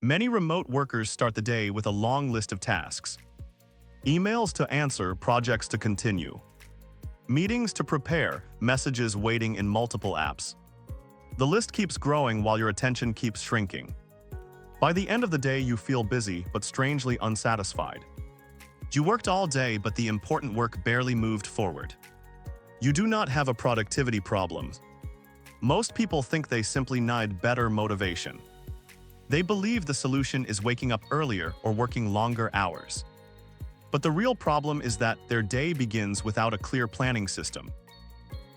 Many remote workers start the day with a long list of tasks. Emails to answer, projects to continue. Meetings to prepare, messages waiting in multiple apps. The list keeps growing while your attention keeps shrinking. By the end of the day, you feel busy but strangely unsatisfied. You worked all day, but the important work barely moved forward. You do not have a productivity problem. Most people think they simply need better motivation. They believe the solution is waking up earlier or working longer hours. But the real problem is that their day begins without a clear planning system.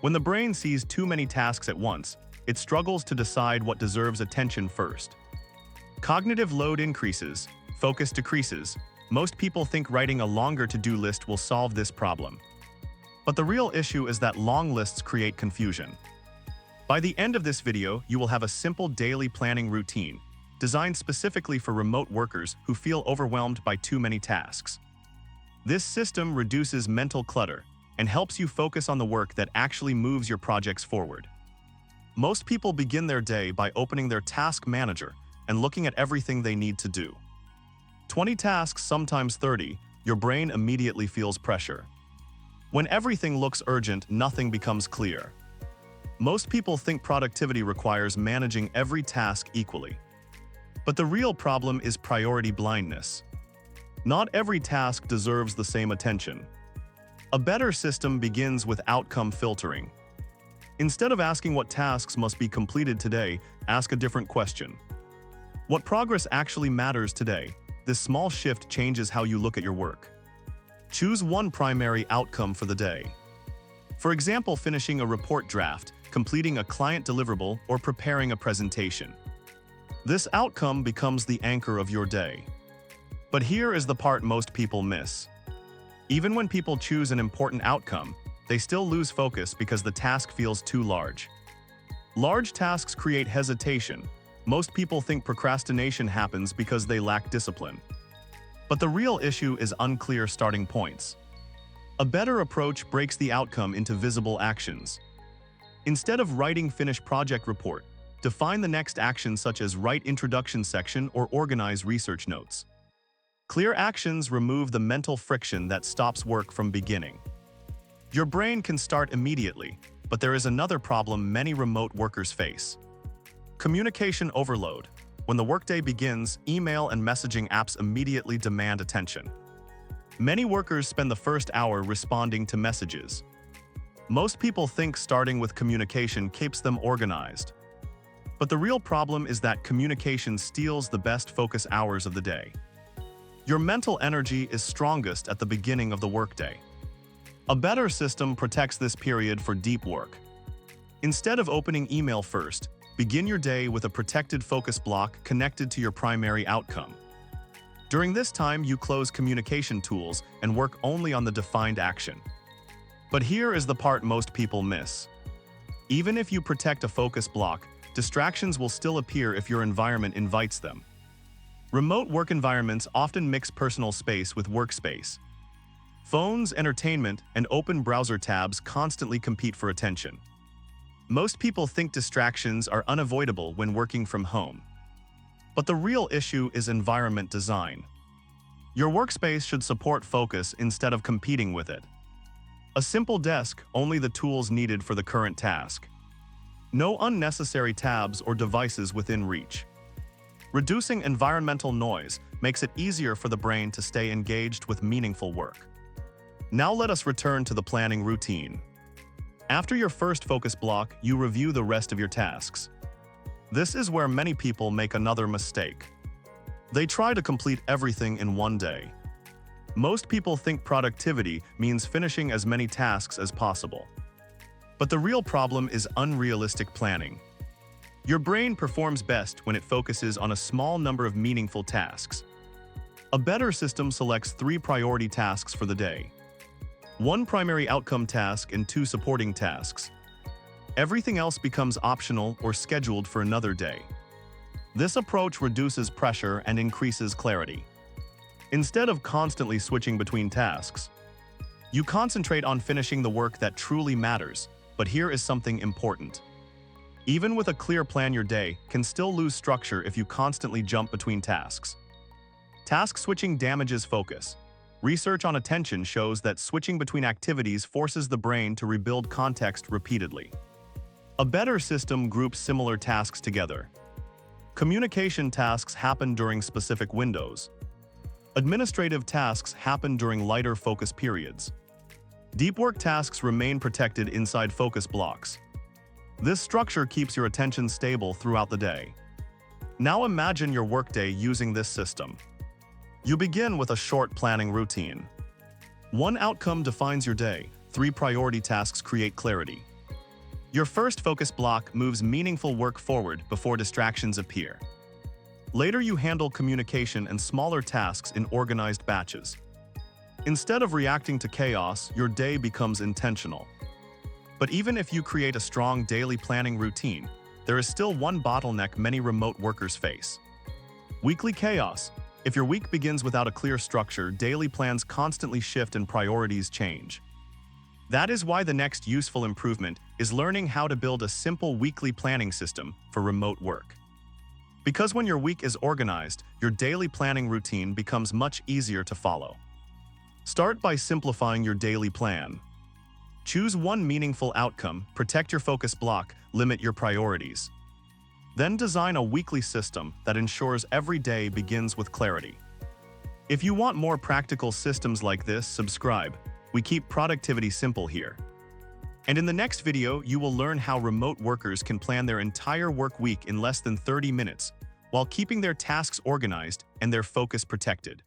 When the brain sees too many tasks at once, it struggles to decide what deserves attention first. Cognitive load increases, focus decreases. Most people think writing a longer to-do list will solve this problem. But the real issue is that long lists create confusion. By the end of this video, you will have a simple daily planning routine, designed specifically for remote workers who feel overwhelmed by too many tasks. This system reduces mental clutter and helps you focus on the work that actually moves your projects forward. Most people begin their day by opening their task manager and looking at everything they need to do. 20 tasks, sometimes 30, your brain immediately feels pressure. When everything looks urgent, nothing becomes clear. Most people think productivity requires managing every task equally. But the real problem is priority blindness. Not every task deserves the same attention. A better system begins with outcome filtering. Instead of asking what tasks must be completed today, ask a different question. What progress actually matters today? This small shift changes how you look at your work. Choose one primary outcome for the day. For example, finishing a report draft, completing a client deliverable, or preparing a presentation. This outcome becomes the anchor of your day. But here is the part most people miss. Even when people choose an important outcome, they still lose focus because the task feels too large. Large tasks create hesitation. Most people think procrastination happens because they lack discipline. But the real issue is unclear starting points. A better approach breaks the outcome into visible actions. Instead of writing finished project report, define the next action, such as write introduction section or organize research notes. Clear actions remove the mental friction that stops work from beginning. Your brain can start immediately, but there is another problem many remote workers face. Communication overload. When the workday begins, email and messaging apps immediately demand attention. Many workers spend the first hour responding to messages. Most people think starting with communication keeps them organized. But the real problem is that communication steals the best focus hours of the day. Your mental energy is strongest at the beginning of the workday. A better system protects this period for deep work. Instead of opening email first, begin your day with a protected focus block connected to your primary outcome. During this time, you close communication tools and work only on the defined action. But here is the part most people miss. Even if you protect a focus block, distractions will still appear if your environment invites them. Remote work environments often mix personal space with workspace. Phones, entertainment, and open browser tabs constantly compete for attention. Most people think distractions are unavoidable when working from home. But the real issue is environment design. Your workspace should support focus instead of competing with it. A simple desk, only the tools needed for the current task. No unnecessary tabs or devices within reach. Reducing environmental noise makes it easier for the brain to stay engaged with meaningful work. Now let us return to the planning routine. After your first focus block, you review the rest of your tasks. This is where many people make another mistake. They try to complete everything in one day. Most people think productivity means finishing as many tasks as possible. But the real problem is unrealistic planning. Your brain performs best when it focuses on a small number of meaningful tasks. A better system selects 3 priority tasks for the day. 1 primary outcome task and 2 supporting tasks. Everything else becomes optional or scheduled for another day. This approach reduces pressure and increases clarity. Instead of constantly switching between tasks, you concentrate on finishing the work that truly matters. But here is something important. Even with a clear plan, your day can still lose structure if you constantly jump between tasks. Task switching damages focus. Research on attention shows that switching between activities forces the brain to rebuild context repeatedly. A better system groups similar tasks together. Communication tasks happen during specific windows. Administrative tasks happen during lighter focus periods. Deep work tasks remain protected inside focus blocks. This structure keeps your attention stable throughout the day. Now imagine your workday using this system. You begin with a short planning routine. One outcome defines your day. 3 priority tasks create clarity. Your first focus block moves meaningful work forward before distractions appear. Later, you handle communication and smaller tasks in organized batches. Instead of reacting to chaos, your day becomes intentional. But even if you create a strong daily planning routine, there is still one bottleneck many remote workers face: weekly chaos. If your week begins without a clear structure, daily plans constantly shift and priorities change. That is why the next useful improvement is learning how to build a simple weekly planning system for remote work. Because when your week is organized, your daily planning routine becomes much easier to follow. Start by simplifying your daily plan. Choose one meaningful outcome, protect your focus block, limit your priorities. Then design a weekly system that ensures every day begins with clarity. If you want more practical systems like this, subscribe. We keep productivity simple here. And in the next video, you will learn how remote workers can plan their entire work week in less than 30 minutes while keeping their tasks organized and their focus protected.